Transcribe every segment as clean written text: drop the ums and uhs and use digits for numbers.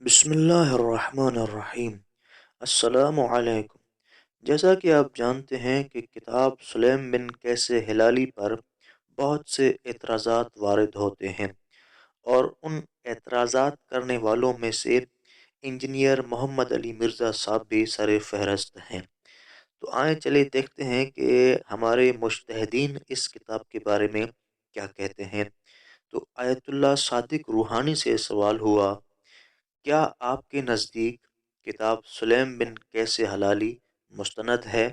بسم اللہ الرحمن الرحیم۔ السلام علیکم۔ جیسا کہ آپ جانتے ہیں کہ کتاب سلیم بن قیس ہلالی پر بہت سے اعتراضات وارد ہوتے ہیں، اور ان اعتراضات کرنے والوں میں سے انجینئر محمد علی مرزا صاحب بھی سر فہرست ہیں۔ تو آئیں چلے دیکھتے ہیں کہ ہمارے مجتہدین اس کتاب کے بارے میں کیا کہتے ہیں۔ تو آیت اللہ صادق روحانی سے سوال ہوا، کیا آپ کے نزدیک کتاب سلیم بن قیس ہلالی مستند ہے؟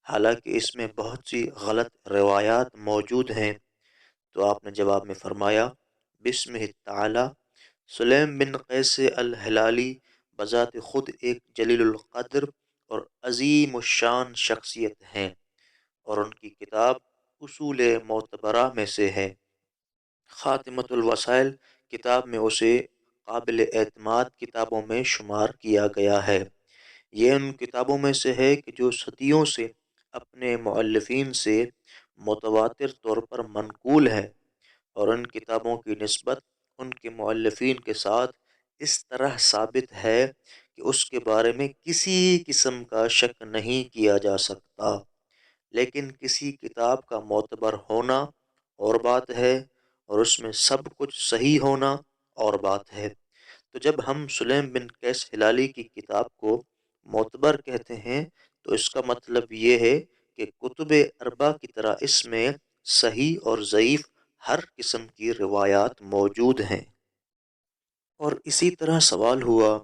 حالانکہ اس میں بہت سی غلط روایات موجود ہیں۔ تو آپ نے جواب میں فرمایا، بسم تعالی، سلیم بن قیس الہلالی بذات خود ایک جلیل القدر اور عظیم الشان شخصیت ہیں، اور ان کی کتاب اصول معتبرہ میں سے ہے۔ خاتمۃ الوسائل کتاب میں اسے قابل اعتماد کتابوں میں شمار کیا گیا ہے۔ یہ ان کتابوں میں سے ہے کہ جو صدیوں سے اپنے مؤلفین سے متواتر طور پر منقول ہے، اور ان کتابوں کی نسبت ان کے مؤلفین کے ساتھ اس طرح ثابت ہے کہ اس کے بارے میں کسی قسم کا شک نہیں کیا جا سکتا۔ لیکن کسی کتاب کا معتبر ہونا اور بات ہے، اور اس میں سب کچھ صحیح ہونا اور بات ہے۔ تو جب ہم سلیم بن قیس ہلالی کی کتاب کو معتبر کہتے ہیں تو اس کا مطلب یہ ہے کہ کتب اربع کی طرح اس میں صحیح اور ضعیف ہر قسم کی روایات موجود ہیں۔ اور اسی طرح سوال ہوا،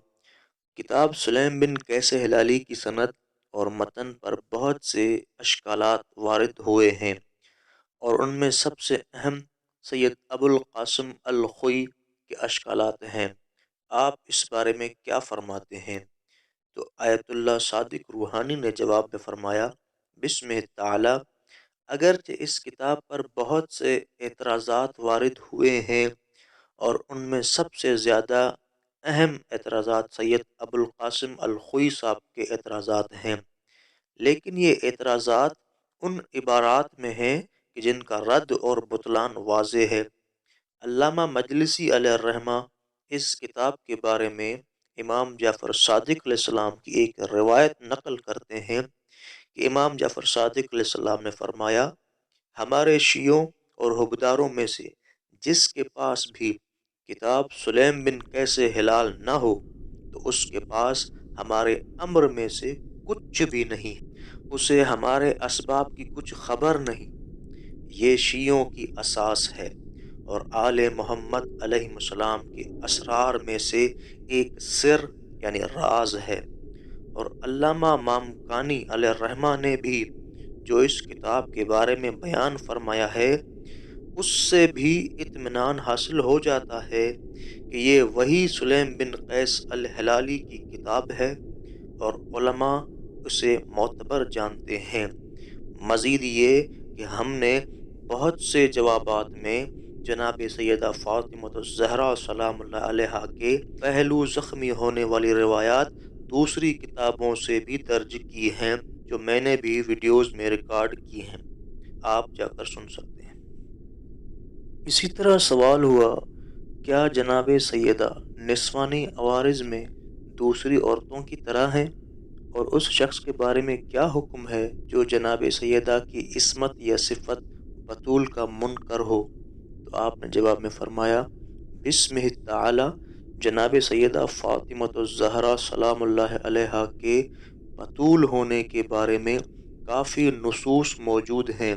کتاب سلیم بن قیس ہلالی کی سند اور متن پر بہت سے اشکالات وارد ہوئے ہیں، اور ان میں سب سے اہم سید ابو القاسم الخوئی کے اشکالات ہیں۔ آپ اس بارے میں کیا فرماتے ہیں؟ تو آیت اللہ صادق روحانی نے جواب میں فرمایا، بسم تعالی، اگرچہ اس کتاب پر بہت سے اعتراضات وارد ہوئے ہیں، اور ان میں سب سے زیادہ اہم اعتراضات سید ابو القاسم الخوئی صاحب کے اعتراضات ہیں، لیکن یہ اعتراضات ان عبارات میں ہیں کہ جن کا رد اور بطلان واضح ہے۔ علامہ مجلسی علیہ الرحمہ اس کتاب کے بارے میں امام جعفر صادق علیہ السلام کی ایک روایت نقل کرتے ہیں کہ امام جعفر صادق علیہ السلام نے فرمایا، ہمارے شیعوں اور حکمداروں میں سے جس کے پاس بھی کتاب سلیم بن قیس ہلال نہ ہو تو اس کے پاس ہمارے امر میں سے کچھ بھی نہیں، اسے ہمارے اسباب کی کچھ خبر نہیں۔ یہ شیعوں کی اساس ہے، اور آل محمد علیہ السلام کے اسرار میں سے ایک سر یعنی راز ہے۔ اور علامہ مامکانی علیہ الرحمہ نے بھی جو اس کتاب کے بارے میں بیان فرمایا ہے، اس سے بھی اطمینان حاصل ہو جاتا ہے کہ یہ وہی سلیم بن قیس الہلالی کی کتاب ہے، اور علماء اسے معتبر جانتے ہیں۔ مزید یہ کہ ہم نے بہت سے جوابات میں جناب سیدہ فاطمہ الزہرا سلام اللہ علیہا کے پہلو زخمی ہونے والی روایات دوسری کتابوں سے بھی درج کی ہیں، جو میں نے بھی ویڈیوز میں ریکارڈ کی ہیں، آپ جا کر سن سکتے ہیں۔ اسی طرح سوال ہوا، کیا جناب سیدہ نسوانی عوارض میں دوسری عورتوں کی طرح ہیں، اور اس شخص کے بارے میں کیا حکم ہے جو جناب سیدہ کی عصمت یا صفت بطول کا منکر ہو؟ تو آپ نے جواب میں فرمایا، بسم تعالی، جناب سیدہ فاطمہ الزہرا سلام اللہ علیہا کے بطول ہونے کے بارے میں کافی نصوص موجود ہیں۔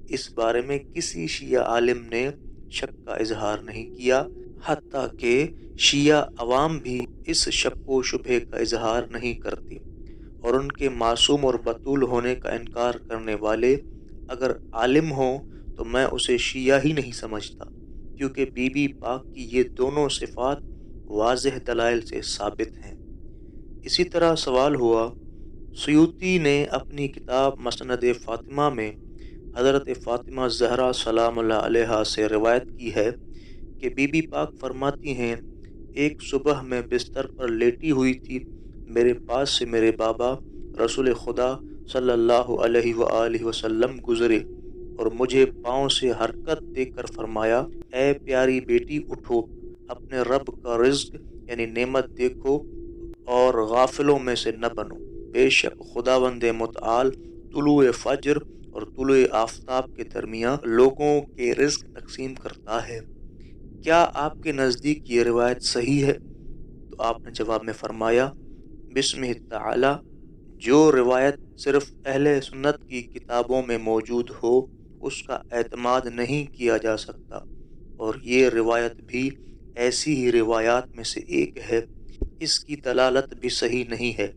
اس بارے میں کسی شیعہ عالم نے شک کا اظہار نہیں کیا، حتیٰ کہ شیعہ عوام بھی اس شک و شبہ کا اظہار نہیں کرتی، اور ان کے معصوم اور بطول ہونے کا انکار کرنے والے اگر عالم ہوں تو میں اسے شیعہ ہی نہیں سمجھتا، کیونکہ بی بی پاک کی یہ دونوں صفات واضح دلائل سے ثابت ہیں۔ اسی طرح سوال ہوا، سیوطی نے اپنی کتاب مسند فاطمہ میں حضرت فاطمہ زہرا سلام اللہ علیہا سے روایت کی ہے کہ بی بی پاک فرماتی ہیں، ایک صبح میں بستر پر لیٹی ہوئی تھی، میرے پاس سے میرے بابا رسول خدا صلی اللہ علیہ وآلہ وسلم گزرے، اور مجھے پاؤں سے حرکت دے کر فرمایا، اے پیاری بیٹی اٹھو، اپنے رب کا رزق یعنی نعمت دیکھو اور غافلوں میں سے نہ بنو۔ بے شک خداوند متعال طلوع فجر اور طلوع آفتاب کے درمیان لوگوں کے رزق تقسیم کرتا ہے۔ کیا آپ کے نزدیک یہ روایت صحیح ہے؟ تو آپ نے جواب میں فرمایا بسم تعالی، جو روایت صرف اہل سنت کی کتابوں میں موجود ہو اس کا اعتماد نہیں کیا جا سکتا، اور یہ روایت بھی ایسی ہی روایات میں سے ایک ہے۔ اس کی دلالت بھی صحیح نہیں ہے،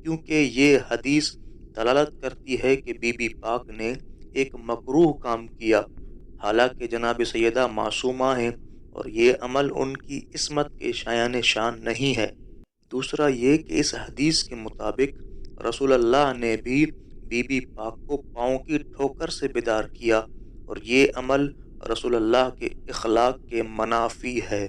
کیونکہ یہ حدیث دلالت کرتی ہے کہ بی بی پاک نے ایک مکروہ کام کیا، حالانکہ جناب سیدہ معصومہ ہیں اور یہ عمل ان کی عصمت کے شایان شان نہیں ہے۔ دوسرا یہ کہ اس حدیث کے مطابق رسول اللہ نے بھی بی بی پاک کو پاؤں کی ٹھوکر سے بیدار کیا، اور یہ عمل رسول اللہ کے اخلاق کے منافی ہے۔